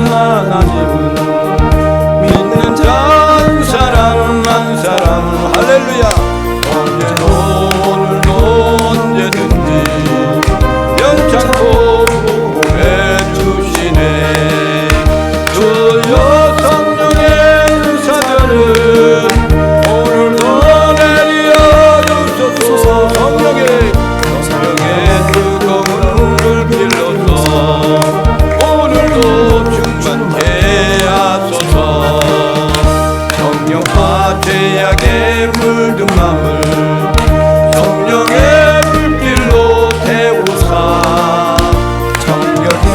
하나님은 믿는 자 한 사람 한 사람 할렐루야 언제도 오늘도 언제든지 연창고 보호해 주시네 주여 성령의 은사들을 오늘도 내려 주소서 성령의 뜨거운 물 길러서 오늘도 충만케 하소서 성령과 죄악에 물든 맘을 성령의 불길로 태우사 정결케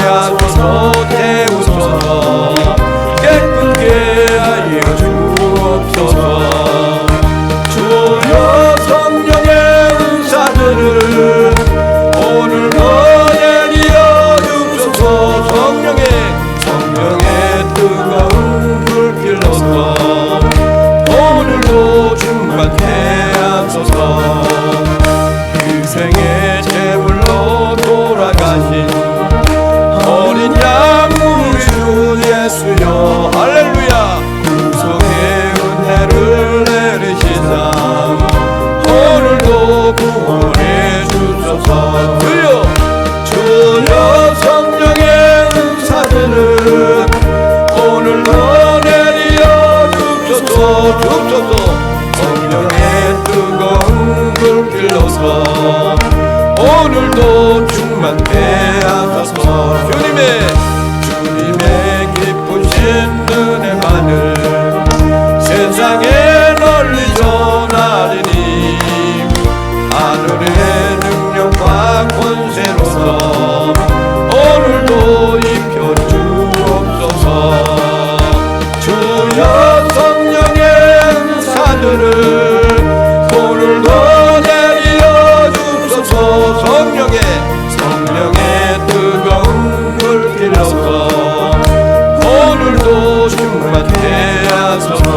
하소서 태우소서 깨끗게 하여 주옵소서 주여 성령의 은사들을 오늘도 내려 주소서 성령의 뜨거운 불 길러서 오늘도 충만케 하소서 희생의 제물로 돌아가신 어린 양 우리 주 예수여 할렐루야 구속의 은혜를 내리시사 오늘도 구원해 주소서 주여 성령의 은사들을 오늘도 내려 주소서 성령의 뜨거운 불 길러서 오늘도 충만케 하소서 주님의 기쁘신 은혜만을 세상에 널리 전하리니 하늘의 능력과 권세로서 오늘도 입혀 주옵소서 주여 성령의 은사들을 오늘도 내려 주소서 성령의 뜨거운 물 길러서 오늘도 충만케 하소서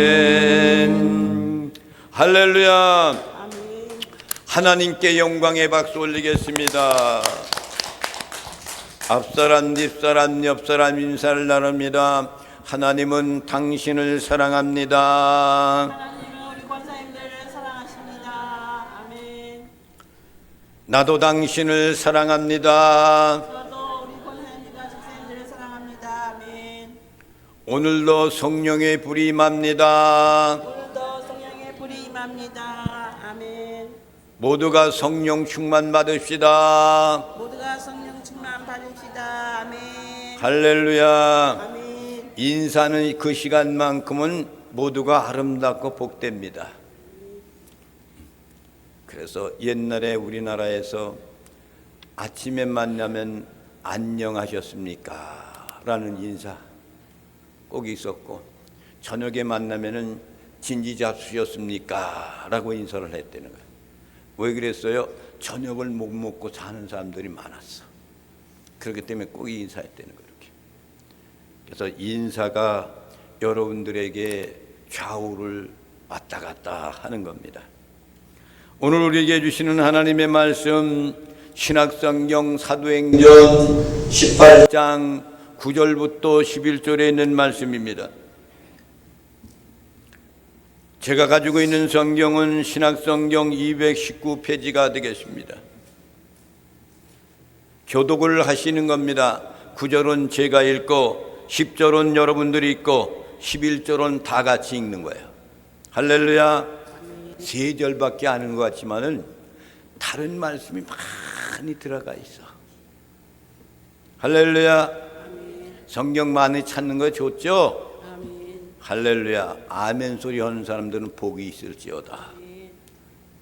아멘 할렐루야 하나님께 영광의 박수 올리겠습니다. 앞사람 뒷사람 옆사람 인사를 나눕니다. 하나님은 당신을 사랑합니다. 하나님은 우리 권사님들을 사랑하십니다. 아멘. 나도 당신을 사랑합니다. 저도 우리 권사님들과 집사님들을 사랑합니다. 아멘. 오늘도 성령의 불이 임합니다. 오늘도 성령의 불이 임합니다. 아멘. 모두가 성령 충만 받읍시다. 모두가 성령 충만 받읍시다. 아멘. 할렐루야. 아멘. 인사는 그 시간만큼은 모두가 아름답고 복됩니다. 그래서 옛날에 우리나라에서 아침에 만나면 안녕하셨습니까? 라는 인사 꼭 있었고 저녁에 만나면은 진지잡수셨습니까? 라고 인사를 했다는 거예요. 왜 그랬어요? 저녁을 못 먹고 사는 사람들이 많았어. 그렇기 때문에 꼭 인사했다는 거예요. 그래서 인사가 여러분들에게 좌우를 왔다 갔다 하는 겁니다. 오늘 우리에게 주시는 하나님의 말씀 신약성경 사도행전 18장 9절부터 11절에 있는 말씀입니다. 제가 가지고 있는 성경은 신약성경 219페이지가 되겠습니다. 교독을 하시는 겁니다. 9절은 제가 읽고 10절은 여러분들이 읽고 11절은 다 같이 읽는 거예요. 할렐루야. 3절밖에 안 하는 것 같지만은 다른 말씀이 많이 들어가 있어. 할렐루야. 성경 많이 찾는 거 좋죠? 할렐루야. 아멘 소리 하는 사람들은 복이 있을지어다.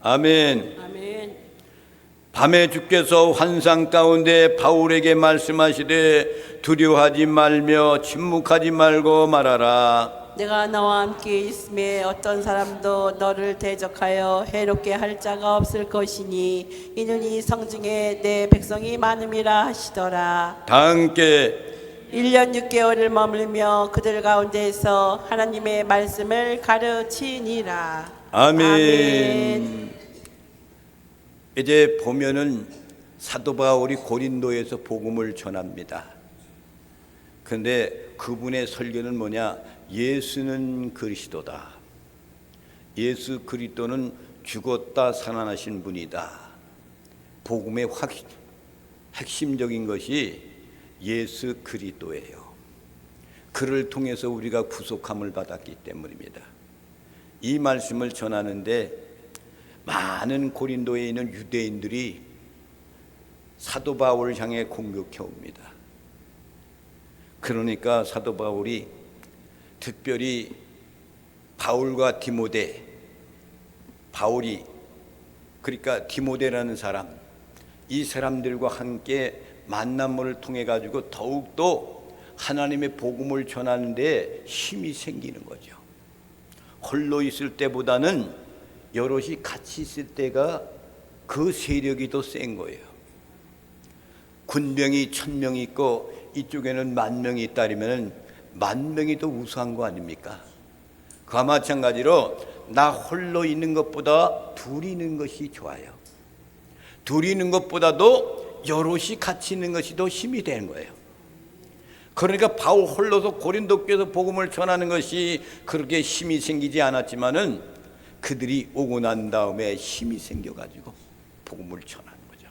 아멘. 아멘. 밤에 주께서 환상 가운데 바울에게 말씀하시되 두려워하지 말며 침묵하지 말고 말하라. 내가 너와 함께 있음에 어떤 사람도 너를 대적하여 해롭게 할 자가 없을 것이니 이는 이 성중에 내 백성이 많음이라 하시더라. 다 함께 1년 6개월을 머물며 그들 가운데에서 하나님의 말씀을 가르치니라. 아멘. 이제 보면은 사도 바울이 고린도에서 복음을 전합니다. 그런데 그분의 설교는 뭐냐? 예수는 그리스도다. 예수 그리스도는 죽었다 살아나신 분이다. 복음의 핵심적인 것이 예수 그리스도예요. 그를 통해서 우리가 구속함을 받았기 때문입니다. 이 말씀을 전하는데 많은 고린도에 있는 유대인들이 사도 바울을 향해 공격해 옵니다. 그러니까 사도 바울이 특별히 바울과 디모데, 바울이 그러니까 디모데라는 사람, 이 사람들과 함께 만남을 통해 가지고 더욱더 하나님의 복음을 전하는 데 힘이 생기는 거죠. 홀로 있을 때보다는 여럿이 같이 있을 때가 그 세력이 더 센 거예요. 군병이 1000명이 있고 이쪽에는 10,000명이 있다면 10,000명이 더 우수한 거 아닙니까? 그와 마찬가지로 나 홀로 있는 것보다 둘이 있는 것이 좋아요. 둘이 있는 것보다도 여럿이 같이 있는 것이 더 힘이 되는 거예요. 그러니까 바울 홀로서 고린도 교회에서 복음을 전하는 것이 그렇게 힘이 생기지 않았지만은 그들이 오고 난 다음에 힘이 생겨가지고 복음을 전하는 거죠.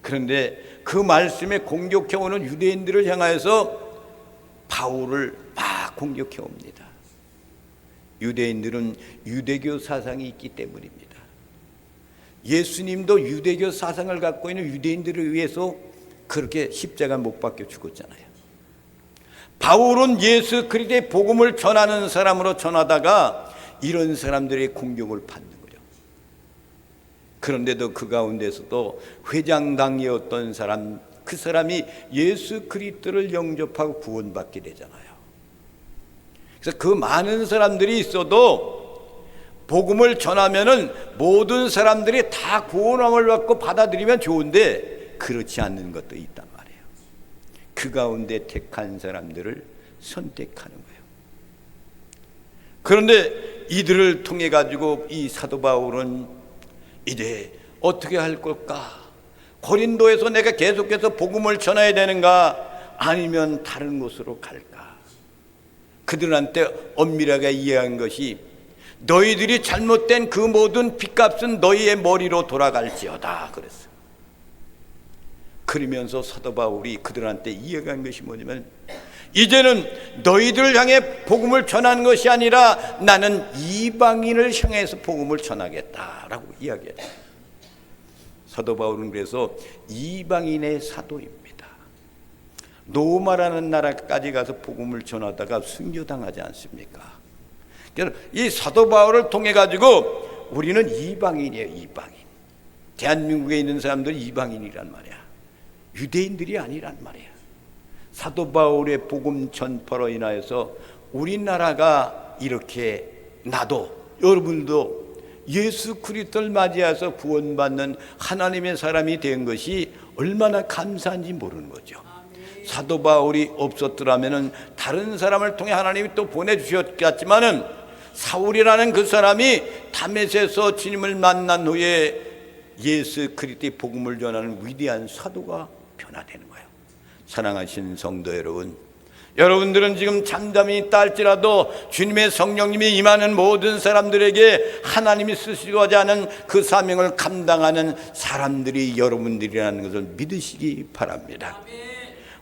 그런데 그 말씀에 공격해오는 유대인들을 향하여서 바울을 막 공격해옵니다. 유대인들은 유대교 사상이 있기 때문입니다. 예수님도 유대교 사상을 갖고 있는 유대인들을 위해서 그렇게 십자가 못 박혀 죽었잖아요. 바울은 예수 그리스도의 복음을 전하는 사람으로 전하다가 이런 사람들의 공격을 받는 거죠. 그런데도 그 가운데서도 회장당이었던 사람, 그 사람이 예수 그리스도를 영접하고 구원받게 되잖아요. 그래서 그 많은 사람들이 있어도 복음을 전하면은 모든 사람들이 다 구원함을 받고 받아들이면 좋은데 그렇지 않는 것도 있단 말이에요. 그 가운데 택한 사람들을 선택하는 거예요. 그런데 이들을 통해 가지고 이 사도 바울은 이제 어떻게 할 걸까? 고린도에서 내가 계속해서 복음을 전해야 되는가? 아니면 다른 곳으로 갈까? 그들한테 엄밀하게 이해한 것이 너희들이 잘못된 그 모든 빚값은 너희의 머리로 돌아갈지어다 그랬어요. 그러면서 사도 바울이 그들한테 이해한 것이 뭐냐면 이제는 너희들을 향해 복음을 전하는 것이 아니라 나는 이방인을 향해서 복음을 전하겠다라고 이야기해요. 사도 바울은 그래서 이방인의 사도입니다. 로마라는 나라까지 가서 복음을 전하다가 순교당하지 않습니까? 이 사도 바울을 통해 가지고 우리는 이방인이에요. 이방인. 대한민국에 있는 사람들이 이방인이란 말이야. 유대인들이 아니란 말이야. 사도 바울의 복음 전파로 인하여서 우리나라가 이렇게 나도 여러분도 예수 그리스도를 맞이해서 구원받는 하나님의 사람이 된 것이 얼마나 감사한지 모르는 거죠. 사도 바울이 없었더라면은 다른 사람을 통해 하나님이 또 보내주셨겠지만은 사울이라는 그 사람이 다메섹에서 주님을 만난 후에 예수 그리스도의 복음을 전하는 위대한 사도가 변화되는 거예요. 사랑하신 성도 여러분, 여러분들은 지금 잠잠히 있다 할지라도 주님의 성령님이 임하는 모든 사람들에게 하나님이 쓰시고자 하는 그 사명을 감당하는 사람들이 여러분들이라는 것을 믿으시기 바랍니다.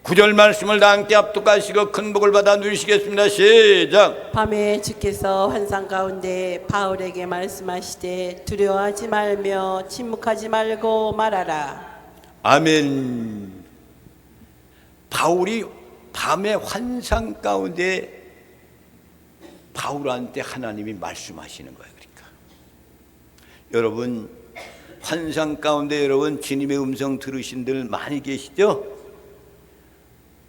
9절 말씀을 다 함께 합독하시고 큰 복을 받아 누리시겠습니다. 시작. 밤에 주께서 환상 가운데 바울에게 말씀하시되 두려워하지 말며 침묵하지 말고 말하라. 아멘. 바울이 밤에 환상 가운데 바울한테 하나님이 말씀하시는 거예요. 그러니까 여러분 환상 가운데 여러분 주님의 음성 들으신 분 많이 계시죠?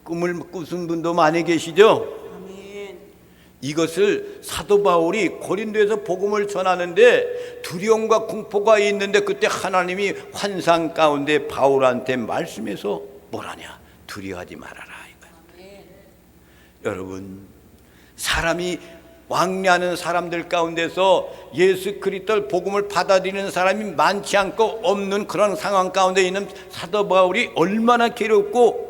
꿈을 꾸신 분도 많이 계시죠? 아멘. 이것을 사도 바울이 고린도에서 복음을 전하는데 두려움과 공포가 있는데 그때 하나님이 환상 가운데 바울한테 말씀해서 뭐라냐? 두려워하지 말아라. 여러분 사람이 왕래하는 사람들 가운데서 예수 그리스도의 복음을 받아들이는 사람이 많지 않고 없는 그런 상황 가운데 있는 사도 바울이 얼마나 괴롭고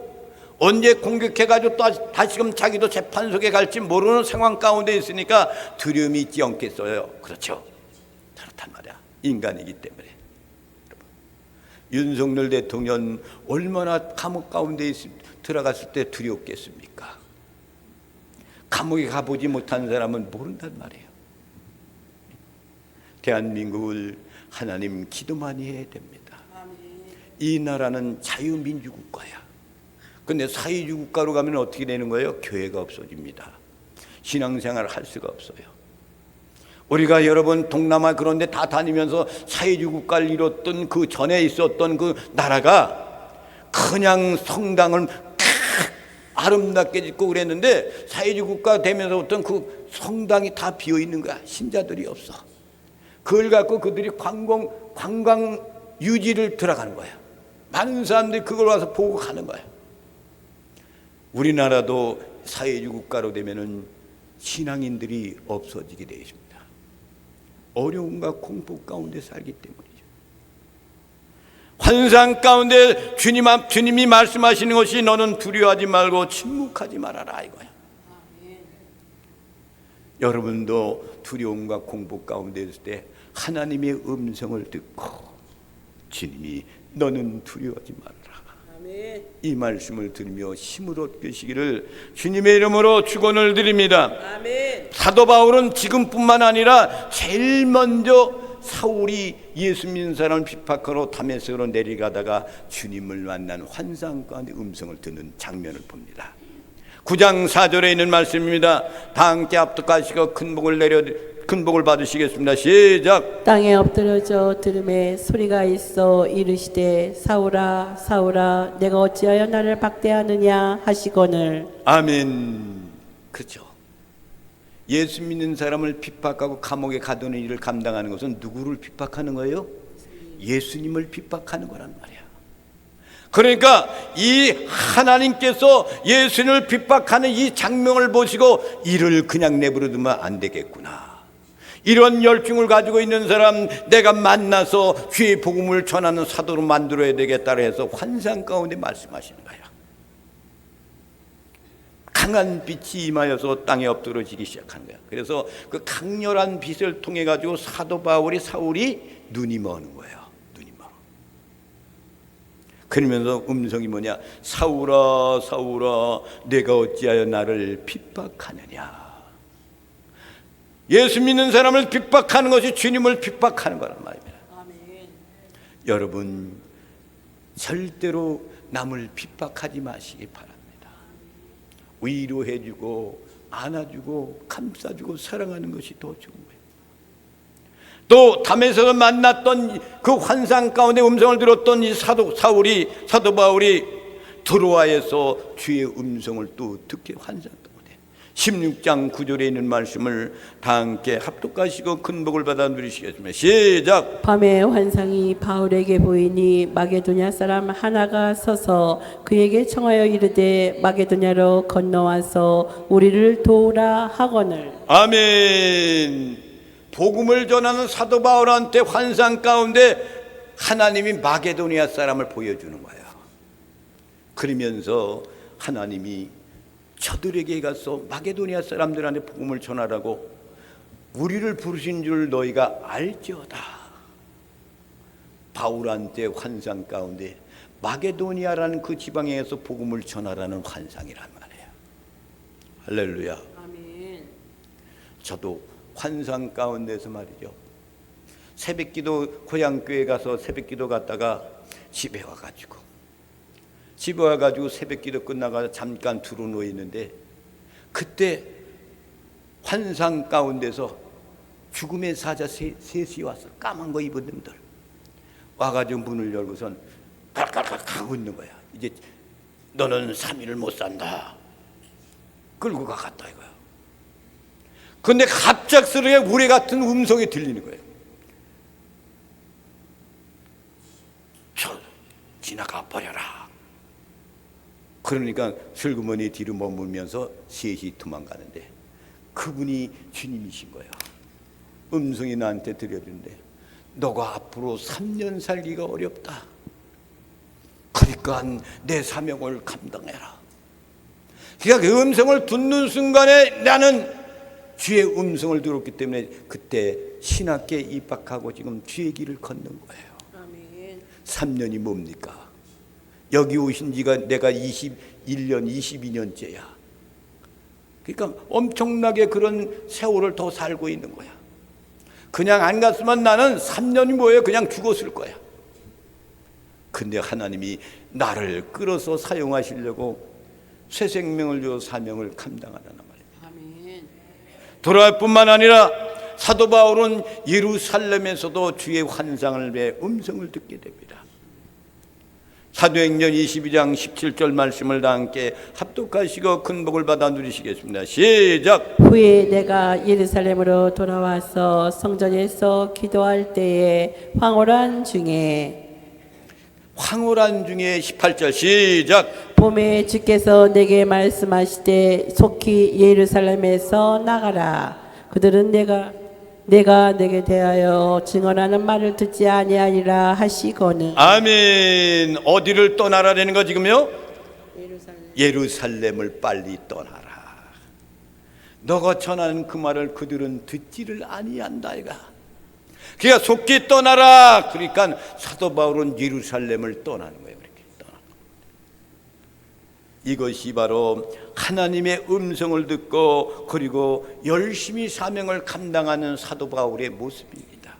언제 공격해가지고 또 다시금 자기도 재판석에 갈지 모르는 상황 가운데 있으니까 두려움이 있지 않겠어요? 그렇죠. 그렇단 말이야. 인간이기 때문에. 윤석열 대통령 얼마나 감옥 가운데 들어갔을 때 두려웠겠습니까? 감옥에 가보지 못한 사람은 모른단 말이에요. 대한민국을 하나님 기도 많이 해야 됩니다. 이 나라는 자유민주국가야. 근데 사회주의 국가로 가면 어떻게 되는 거예요? 교회가 없어집니다. 신앙생활을 할 수가 없어요. 우리가 여러분 동남아 그런 데 다 다니면서 사회주의 국가를 이뤘던 그 전에 있었던 그 나라가 그냥 성당을 아름답게 짓고 그랬는데 사회주의 국가 되면서부터 그 성당이 다 비어 있는 거야. 신자들이 없어. 그걸 갖고 그들이 관광 유지를 들어가는 거야. 많은 사람들이 그걸 와서 보고 가는 거야. 우리나라도 사회주의 국가로 되면은 신앙인들이 없어지게 되어 있습니다. 어려움과 공포 가운데 살기 때문이죠. 환상 가운데 주님이 말씀하시는 것이 너는 두려워하지 말고 침묵하지 말아라 이거야. 여러분도 두려움과 공포 가운데 있을 때 하나님의 음성을 듣고 주님이 너는 두려워하지 말아라. 이 말씀을 들으며 힘을 얻으시기를 주님의 이름으로 축원을 드립니다. 아멘. 사도 바울은 지금뿐만 아니라 제일 먼저 사울이 예수 믿는 사람을 비박하러 다메섹으로 내려가다가 주님을 만난 환상 가운데 음성을 듣는 장면을 봅니다. 9장 4절에 있는 말씀입니다. 다 함께 합독하시고 큰 복을 받으시겠습니다. 시작. 땅에 엎드려져 들음에 소리가 있어 이르시되 사울아 사울아 내가 어찌하여 나를 박대하느냐 하시거늘. 아멘. 그렇죠. 예수 믿는 사람을 핍박하고 감옥에 가두는 일을 감당하는 것은 누구를 핍박하는 거예요? 예수님을 핍박하는 거란 말이야. 그러니까 이 하나님께서 예수님을 핍박하는 이 장면을 보시고 이를 그냥 내버려두면 안 되겠구나. 이런 열중을 가지고 있는 사람 내가 만나서 주의 복음을 전하는 사도로 만들어야 되겠다 해서 환상 가운데 말씀하시는 거야. 강한 빛이 임하여서 땅에 엎드러지기 시작한 거야. 그래서 그 강렬한 빛을 통해 가지고 사도 바울이 사울이 눈이 머는 거예요. 눈이 멀어. 그러면서 음성이 뭐냐? 사울아 사울아 내가 어찌하여 나를 핍박하느냐. 예수 믿는 사람을 핍박하는 것이 주님을 핍박하는 거란 말입니다. 아멘. 여러분 절대로 남을 핍박하지 마시기 바랍니다. 위로해주고 안아주고 감싸주고 사랑하는 것이 더 좋은 거예요. 또 담에서 만났던 그 환상 가운데 음성을 들었던 이 사도 바울이 드로아에서 주의 음성을 또 듣게 환상 16장 9절에 있는 말씀을 다 함께 합독하시고 큰 복을 받아 누리시겠습니다. 시작. 밤에 환상이 바울에게 보이니 마게도냐 사람 하나가 서서 그에게 청하여 이르되 마게도냐로 건너와서 우리를 도우라 하거늘. 아멘. 복음을 전하는 사도 바울한테 환상 가운데 하나님이 마게도니아 사람을 보여주는 거예요. 그러면서 하나님이 저들에게 가서 마게도니아 사람들한테 복음을 전하라고 우리를 부르신 줄 너희가 알지어다. 바울한테 환상 가운데 마게도니아라는 그 지방에서 복음을 전하라는 환상이란 말이에요. 할렐루야. 아멘. 저도 환상 가운데서 말이죠. 새벽기도 고향교회 가서 새벽기도 갔다가 집에 와가지고 새벽기도 끝나가서 잠깐 두루 있는데 그때 환상 가운데서 죽음의 사자 셋이 와서 까만 거 입은 놈들 와가지고 문을 열고선 깔깔깔 하고 있는 거야. 이제 너는 3일을 못 산다. 끌고 가갔다 이거야. 근데 갑작스럽게 우레 같은 음성이 들리는 거예요. 저 지나가 버려라. 그러니까 슬그머니 뒤로 머물면서 셋이 도망가는데 그분이 주님이신 거야. 음성이 나한테 들려주는데 너가 앞으로 3년 살기가 어렵다. 그러니까 내 사명을 감당해라. 그러니까 그 음성을 듣는 순간에 나는 주의 음성을 들었기 때문에 그때 신학교에 입학하고 지금 주의 길을 걷는 거예요. 아멘. 3년이 뭡니까? 여기 오신 지가 내가 21년, 22년째야. 그러니까 엄청나게 그런 세월을 더 살고 있는 거야. 그냥 안 갔으면 나는 3년이 뭐예요? 그냥 죽었을 거야. 근데 하나님이 나를 끌어서 사용하시려고 새 생명을 줘 사명을 감당하라는 말입니다. 아멘. 돌아올 뿐만 아니라 사도 바울은 예루살렘에서도 주의 환상을 배 음성을 듣게 됩니다. 사도행전 22장 17절 말씀을 다 함께 합독하시고 큰 복을 받아 누리시겠습니다. 시작. 후에 내가 예루살렘으로 돌아와서 성전에서 기도할 때에 황홀한 중에 18절 시작. 봄에 주께서 내게 말씀하시되 속히 예루살렘에서 나가라. 그들은 내가 내게 대하여 증언하는 말을 듣지 아니하리라 하시거늘. 아멘. 어디를 떠나라는 거 지금요? 예루살렘을 빨리 떠나라. 너가 전하는 그 말을 그들은 듣지를 아니한다 이가. 그러니까 속히 떠나라. 그러니까 사도 바울은 예루살렘을 떠나는 거예요. 이렇게 떠나는 거예요. 이것이 바로 하나님의 음성을 듣고 그리고 열심히 사명을 감당하는 사도 바울의 모습입니다.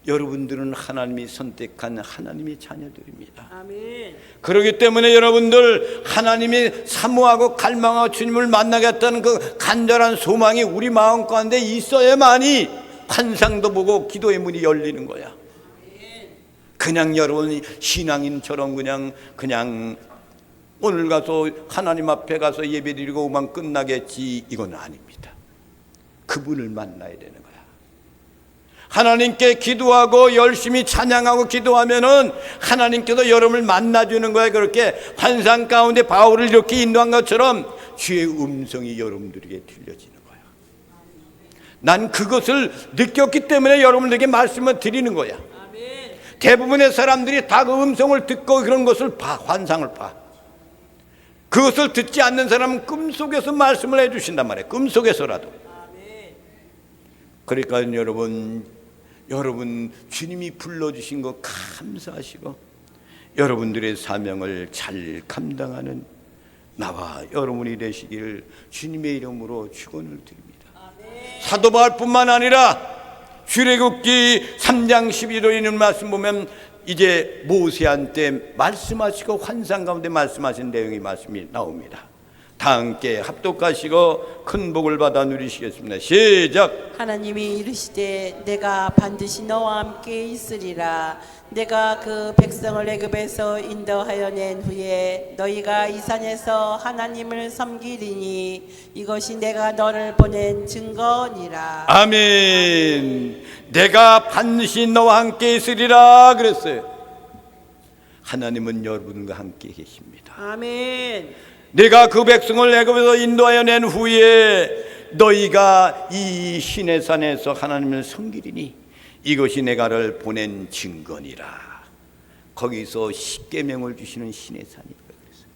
여러분들은 하나님이 선택한 하나님의 자녀들입니다. 아멘. 그렇기 때문에 여러분들 하나님이 사모하고 갈망하고 주님을 만나겠다는 그 간절한 소망이 우리 마음 가운데 있어야만이 환상도 보고 기도의 문이 열리는 거야. 그냥 여러분 신앙인처럼 그냥 오늘 가서 하나님 앞에 가서 예배드리고 오만 끝나겠지 이건 아닙니다. 그분을 만나야 되는 거야. 하나님께 기도하고 열심히 찬양하고 기도하면은 하나님께서 여러분을 만나주는 거야. 그렇게 환상 가운데 바울을 이렇게 인도한 것처럼 주의 음성이 여러분들에게 들려지는 거야. 난 그것을 느꼈기 때문에 여러분들에게 말씀을 드리는 거야. 대부분의 사람들이 다 그 음성을 듣고 그런 것을 봐, 환상을 봐. 그것을 듣지 않는 사람은 꿈속에서 말씀을 해주신단 말이에요. 꿈속에서라도. 그러니까 여러분 주님이 불러주신 거 감사하시고 여러분들의 사명을 잘 감당하는 나와 여러분이 되시길 주님의 이름으로 축원을 드립니다. 사도 바울뿐만 아니라 출애굽기 3장 12절에 있는 말씀 보면 이제 모세한테 말씀하시고 환상 가운데 말씀하신 내용의 말씀이 나옵니다. 다 함께 합독하시고 큰 복을 받아 누리시겠습니다. 시작. 하나님이 이르시되 내가 반드시 너와 함께 있으리라. 내가 그 백성을 애굽에서 인도하여 낸 후에 너희가 이 산에서 하나님을 섬기리니 이것이 내가 너를 보낸 증거니라. 아멘. 내가 반드시 너와 함께 있으리라 그랬어요. 하나님은 여러분과 함께 계십니다. 아멘. 내가 그 백성을 애굽에서 인도하여 낸 후에 너희가 이 시내 산에서 하나님을 섬기리니 이것이 내가를 보낸 증거니라. 거기서 십계명을 주시는 시내 산이라고 그랬어요.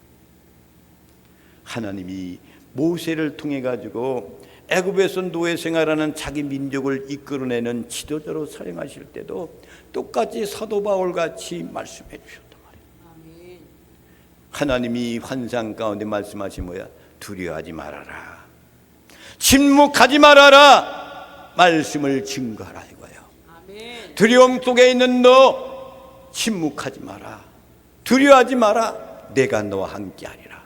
하나님이 모세를 통해 가지고 애굽에서 노예 생활하는 자기 민족을 이끌어내는 지도자로 사용하실 때도 똑같이 사도 바울 같이 말씀해 주셨단 말이에요. 하나님이 환상 가운데 말씀하신 뭐야? 두려워하지 말아라. 침묵하지 말아라. 말씀을 증거하라 이거예요. 두려움 속에 있는 너 침묵하지 마라. 두려워하지 마라. 내가 너와 함께하리라.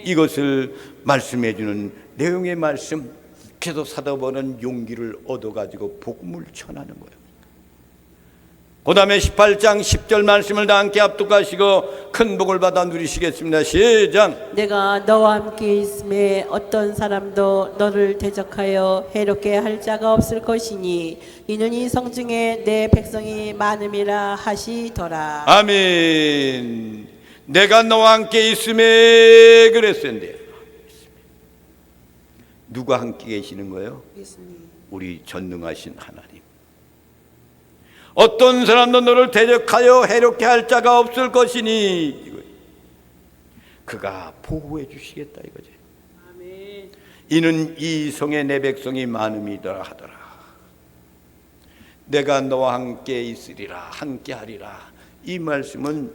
이것을 말씀해 주는 내용의 말씀. 그래서 사도 바울은 용기를 얻어가지고 복음을 전하는 거예요. 그 다음에 18장 10절 말씀을 다 함께 합독하시고 큰 복을 받아 누리시겠습니다. 시작. 내가 너와 함께 있음에 어떤 사람도 너를 대적하여 해롭게 할 자가 없을 것이니 이는 이 성중에 내 백성이 많음이라 하시더라. 아멘. 내가 너와 함께 있음에 그랬었는데 누가 함께 계시는 거예요? 예수님. 우리 전능하신 하나님. 어떤 사람도 너를 대적하여 해롭게 할 자가 없을 것이니 이거. 그가 보호해 주시겠다 이거지. 아멘. 이는 이 성에 내 백성이 많음이더라 하더라. 내가 너와 함께 있으리라, 함께 하리라. 이 말씀은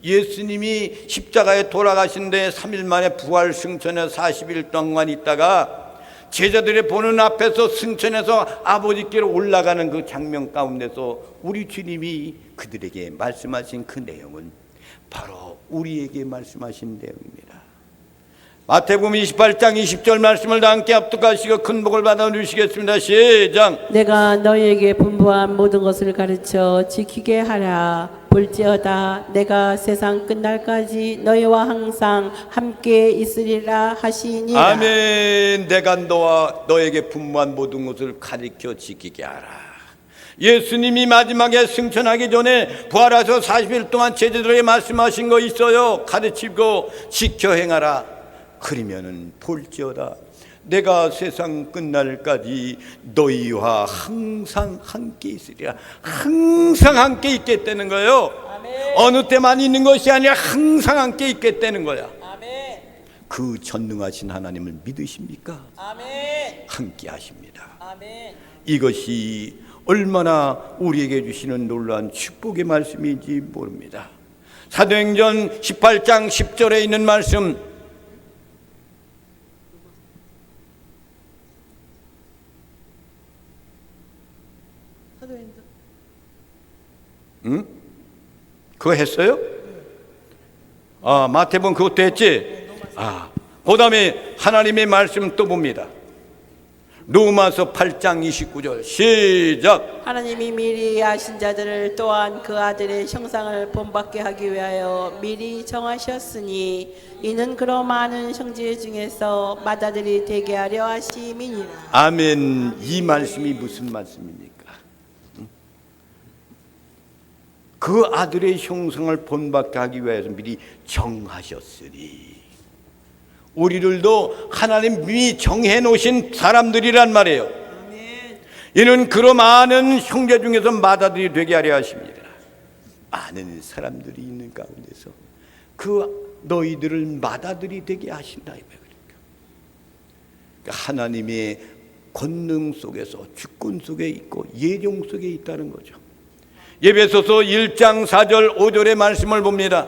예수님이 십자가에 돌아가신 데 3일 만에 부활 승천해 40일 동안 있다가 제자들이 보는 앞에서 승천해서 아버지께로 올라가는 그 장면 가운데서 우리 주님이 그들에게 말씀하신 그 내용은 바로 우리에게 말씀하신 내용입니다. 마태복음 28장 20절 말씀을 다 함께 합독하시고 큰 복을 받아 누리시겠습니다. 시작. 내가 너희에게 분부한 모든 것을 가르쳐 지키게 하라. 볼지어다 내가 세상 끝날까지 너희와 항상 함께 있으리라 하시니라. 아멘. 내가 너에게 분부한 모든 것을 가르쳐 지키게 하라. 예수님이 마지막에 승천하기 전에 부활하셔 40일 동안 제자들에게 말씀하신 거 있어요. 가르치고 지켜 행하라. 그러면은 볼지어다 내가 세상 끝날까지 너희와 항상 함께 있으리라. 항상 함께 있겠다는 거예요. 아멘. 어느 때만 있는 것이 아니라 항상 함께 있겠다는 거야. 아멘. 그 전능하신 하나님을 믿으십니까? 아멘. 함께 하십니다. 아멘. 이것이 얼마나 우리에게 주시는 놀라운 축복의 말씀인지 모릅니다. 사도행전 18장 10절에 있는 말씀, 응? 그거 했어요? 아, 마태복음 그것도 했지? 아, 그 다음에 하나님의 말씀 또 봅니다. 로마서 8장 29절 시작. 하나님이 미리 아신 자들을 또한 그 아들의 형상을 본받게 하기 위하여 미리 정하셨으니 이는 그로 많은 형제 중에서 맏아들이 되게 하려 하심이니라. 아멘. 이 말씀이 무슨 말씀입니까? 그 아들의 형상을 본받게 하기 위해서 미리 정하셨으니 우리들도 하나님이 정해 놓으신 사람들이란 말이에요. 아멘. 이는 그로 많은 형제 중에서 맏아들이 되게 하려 하십니다. 많은 사람들이 있는 가운데서 그 너희들을 맏아들이 되게 하신다 이거예요. 그러니까 하나님의 권능 속에서 주권 속에 있고 예정 속에 있다는 거죠. 에베소서 1장 4절 5절의 말씀을 봅니다.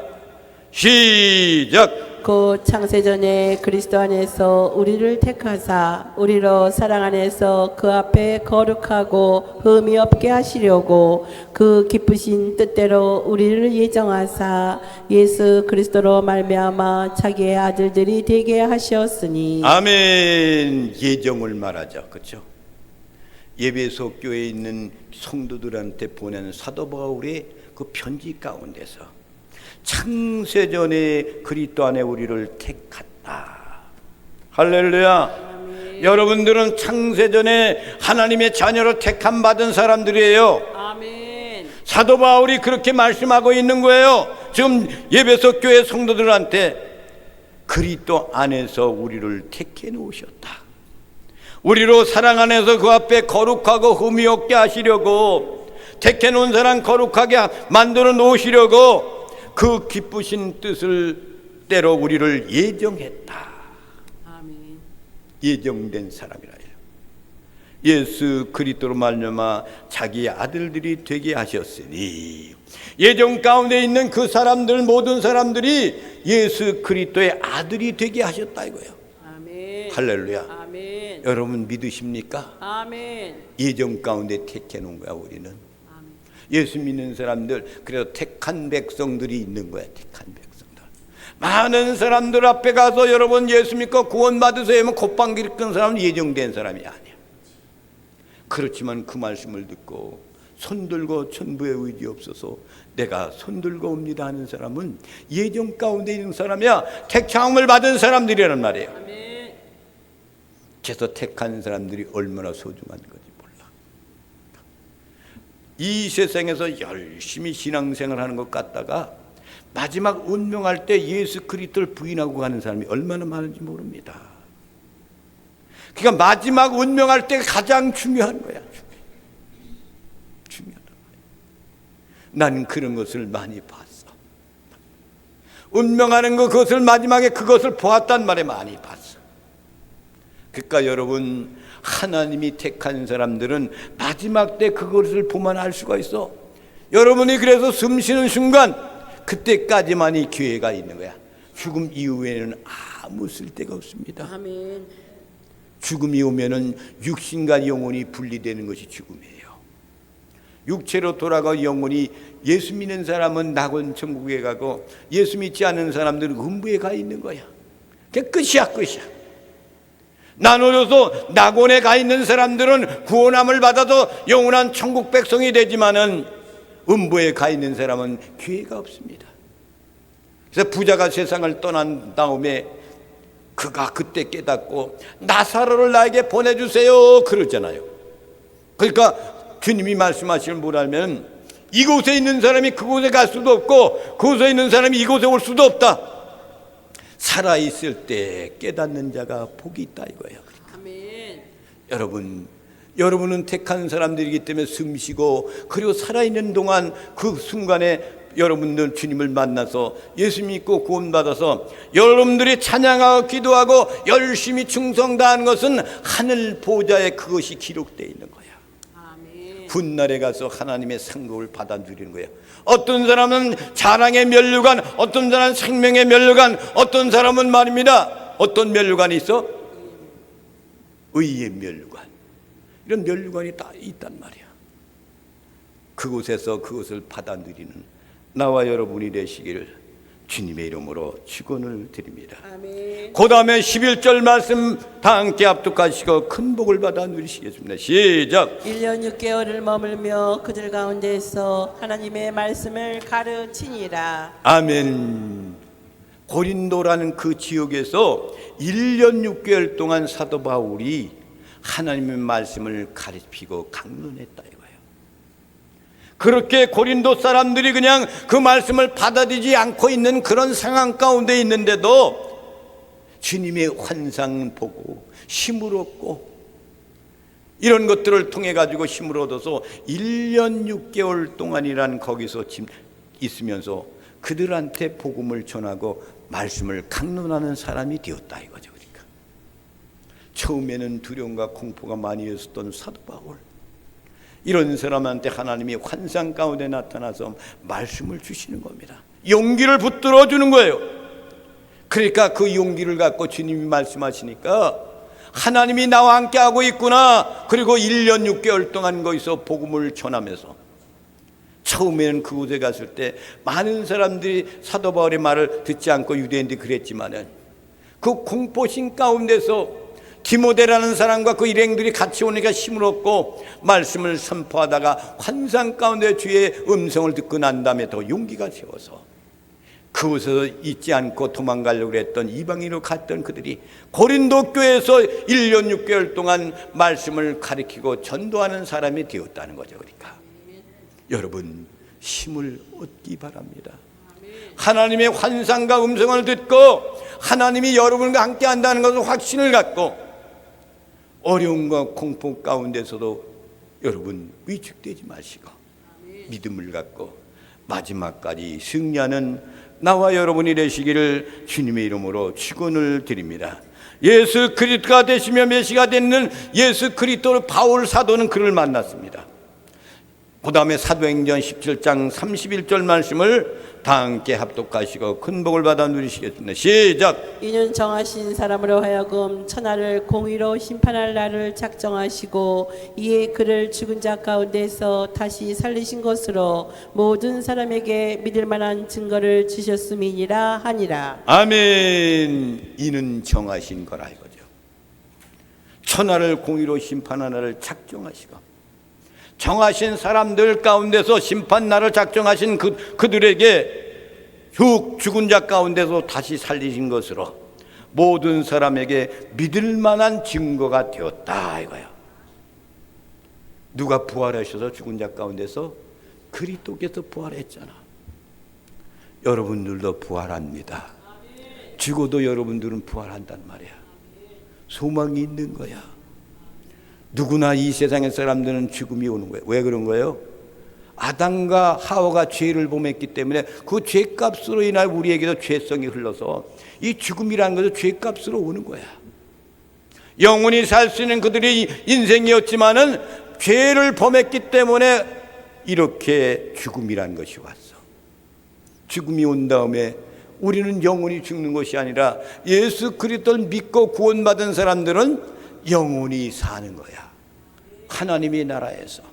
시작. 그 창세전에 그리스도 안에서 우리를 택하사 우리로 사랑 안에서 그 앞에 거룩하고 흠이 없게 하시려고 그 기쁘신 뜻대로 우리를 예정하사 예수 그리스도로 말미암아 자기의 아들들이 되게 하셨으니. 아멘. 예정을 말하죠. 그렇죠? 에베소 교회에 있는 성도들한테 보내는 사도 바울의 그 편지 가운데서 창세전에 그리스도 안에 우리를 택했다. 할렐루야. 아멘. 여러분들은 창세전에 하나님의 자녀로 택함 받은 사람들이에요. 아멘. 사도 바울이 그렇게 말씀하고 있는 거예요. 지금 에베소 교회 성도들한테 그리스도 안에서 우리를 택해 놓으셨다. 우리로 사랑 안에서 그 앞에 거룩하고 흠이 없게 하시려고 택해 놓은 사람 거룩하게 만들어 놓으시려고 그 기쁘신 뜻을 때로 우리를 예정했다. 아멘. 예정된 사람이라 해요. 예수 그리스도로 말미암아 자기 아들들이 되게 하셨으니 예정 가운데 있는 그 사람들 모든 사람들이 예수 그리스도의 아들이 되게 하셨다 이거예요. 아멘. 할렐루야. 아멘. 여러분 믿으십니까? 아멘. 예정 가운데 택해 놓은 거야 우리는. 아멘. 예수 믿는 사람들 그래도 택한 백성들이 있는 거야. 택한 백성들. 많은 사람들 앞에 가서 여러분 예수 믿고 구원 받으세요 하면 콧방귀 끈 사람은 예정된 사람이 아니야. 그렇지만 그 말씀을 듣고 손들고 천부의 의지 없어서 내가 손들고 옵니다 하는 사람은 예정 가운데 있는 사람이야. 택함을 받은 사람들이란 말이에요. 아멘. 그래서 택한 사람들이 얼마나 소중한 건지 몰라. 이 세상에서 열심히 신앙생활 하는 것 같다가 마지막 운명할 때 예수 그리스도를 부인하고 가는 사람이 얼마나 많은지 모릅니다. 그러니까 마지막 운명할 때 가장 중요한 거야. 중요하다. 나는 그런 것을 많이 봤어. 운명하는 것, 그것을 마지막에 그것을 보았단 말에 많이 봤어. 그러니까 여러분, 하나님이 택한 사람들은 마지막 때 그것을 보면 알 수가 있어. 여러분이 그래서 숨 쉬는 순간 그때까지만이 기회가 있는 거야. 죽음 이후에는 아무 쓸데가 없습니다. 아멘. 죽음이 오면은 육신과 영혼이 분리되는 것이 죽음이에요. 육체로 돌아가 영혼이, 예수 믿는 사람은 낙원 천국에 가고 예수 믿지 않는 사람들은 음부에 가 있는 거야. 그게 끝이야. 나눠져서 낙원에 가 있는 사람들은 구원함을 받아서 영원한 천국 백성이 되지만은 음부에 가 있는 사람은 기회가 없습니다. 그래서 부자가 세상을 떠난 다음에 그가 그때 깨닫고 나사로를 나에게 보내주세요 그러잖아요. 그러니까 주님이 말씀하시는 뭐라면, 이곳에 있는 사람이 그곳에 갈 수도 없고 그곳에 있는 사람이 이곳에 올 수도 없다. 살아있을 때 깨닫는 자가 복이 있다 이거예요. 아멘. 여러분은 택한 사람들이기 때문에 숨쉬고, 그리고 살아있는 동안 그 순간에 여러분들 주님을 만나서 예수 믿고 구원받아서 여러분들이 찬양하고 기도하고 열심히 충성다하는 것은 하늘 보좌에 그것이 기록되어 있는 거야. 아멘. 훗날에 가서 하나님의 상급을 받아 누리는 거예요. 어떤 사람은 자랑의 면류관, 어떤 사람은 생명의 면류관, 어떤 사람은 말입니다, 어떤 면류관이 있어? 의의 면류관. 이런 면류관이 다 있단 말이야. 그곳에서 그것을 받아 누리는 나와 여러분이 되시기를 주님의 이름으로 축원을 드립니다. 아멘. 그 다음에 11절 말씀 다 함께 합독하시고 큰 복을 받아 누리시겠습니다. 시작. 1년 6개월을 머물며 그들 가운데서 하나님의 말씀을 가르치니라. 아멘. 고린도라는 그 지역에서 1년 6개월 동안 사도 바울이 하나님의 말씀을 가르치고 강론했다 이거예요. 그렇게 고린도 사람들이 그냥 그 말씀을 받아들이지 않고 있는 그런 상황 가운데 있는데도 주님의 환상 보고 힘을 얻고 이런 것들을 통해 가지고 힘을 얻어서 1년 6개월 동안이란 거기서 있으면서 그들한테 복음을 전하고 말씀을 강론하는 사람이 되었다 이거죠. 그러니까 처음에는 두려움과 공포가 많이 있었던 사도 바울, 이런 사람한테 하나님이 환상 가운데 나타나서 말씀을 주시는 겁니다. 용기를 붙들어 주는 거예요. 그러니까 그 용기를 갖고 주님이 말씀하시니까 하나님이 나와 함께 하고 있구나. 그리고 1년 6개월 동안 거기서 복음을 전하면서, 처음에는 그곳에 갔을 때 많은 사람들이 사도 바울의 말을 듣지 않고 유대인들이 그랬지만은 그 공포심 가운데서 디모데라는 사람과 그 일행들이 같이 오니까 힘을 얻고 말씀을 선포하다가 환상 가운데 주의 음성을 듣고 난 다음에 더 용기가 세워서 그곳에서 있지 않고 도망가려고 했던 이방인으로 갔던 그들이 고린도 교회에서 1년 6개월 동안 말씀을 가르치고 전도하는 사람이 되었다는 거죠. 그러니까 여러분 힘을 얻기 바랍니다. 하나님의 환상과 음성을 듣고 하나님이 여러분과 함께 한다는 것을 확신을 갖고 어려움과 공포 가운데서도 여러분 위축되지 마시고 믿음을 갖고 마지막까지 승리하는 나와 여러분이 되시기를 주님의 이름으로 축원을 드립니다. 예수 그리스도가 되시며 메시가 되는 예수 그리스도 바울 사도는 그를 만났습니다. 그 다음에 사도행전 17장 31절 말씀을 다 함께 합독하시고 큰 복을 받아 누리시겠습니다. 시작. 이는 정하신 사람으로 하여금 천하를 공의로 심판할 날을 작정하시고 이에 그를 죽은 자 가운데서 다시 살리신 것으로 모든 사람에게 믿을 만한 증거를 주셨음이니라 하니라. 아멘. 이는 정하신 거라 이거죠. 천하를 공의로 심판할 날을 작정하시고 정하신 사람들 가운데서 심판날을 작정하신 그들에게 죽은 자 가운데서 다시 살리신 것으로 모든 사람에게 믿을 만한 증거가 되었다 이거예요. 누가 부활하셔서 죽은 자 가운데서? 그리스도께서 부활했잖아. 여러분들도 부활합니다. 죽어도 여러분들은 부활한단 말이야. 소망이 있는 거야. 누구나 이 세상의 사람들은 죽음이 오는 거예요. 왜 그런 거예요? 아담과 하와가 죄를 범했기 때문에 그 죄값으로 인하여 우리에게도 죄성이 흘러서 이 죽음이라는 것은 죄값으로 오는 거야. 영원히 살 수 있는 그들의 인생이었지만은 죄를 범했기 때문에 이렇게 죽음이라는 것이 왔어. 죽음이 온 다음에 우리는 영원히 죽는 것이 아니라 예수 그리스도를 믿고 구원받은 사람들은 영원히 사는 거야. 하나님의 나라에서.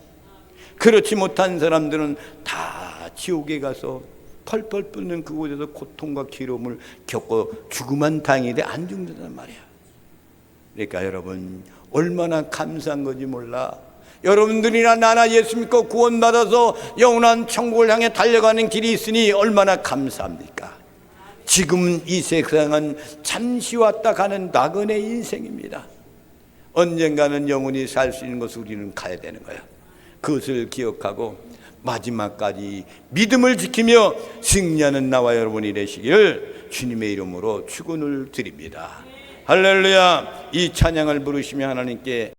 그렇지 못한 사람들은 다 지옥에 가서 펄펄 끓는 그곳에서 고통과 괴로움을 겪고 죽음한 당일에 안 죽는단 말이야. 그러니까 여러분 얼마나 감사한 건지 몰라. 여러분들이나 나나 예수 믿고 구원받아서 영원한 천국을 향해 달려가는 길이 있으니 얼마나 감사합니까? 지금 이 세상은 잠시 왔다 가는 나그네 인생입니다. 언젠가는 영원히 살 수 있는 것을 우리는 가야 되는 거야. 그것을 기억하고 마지막까지 믿음을 지키며 승리하는 나와 여러분이 되시기를 주님의 이름으로 축원을 드립니다. 할렐루야. 이 찬양을 부르시며 하나님께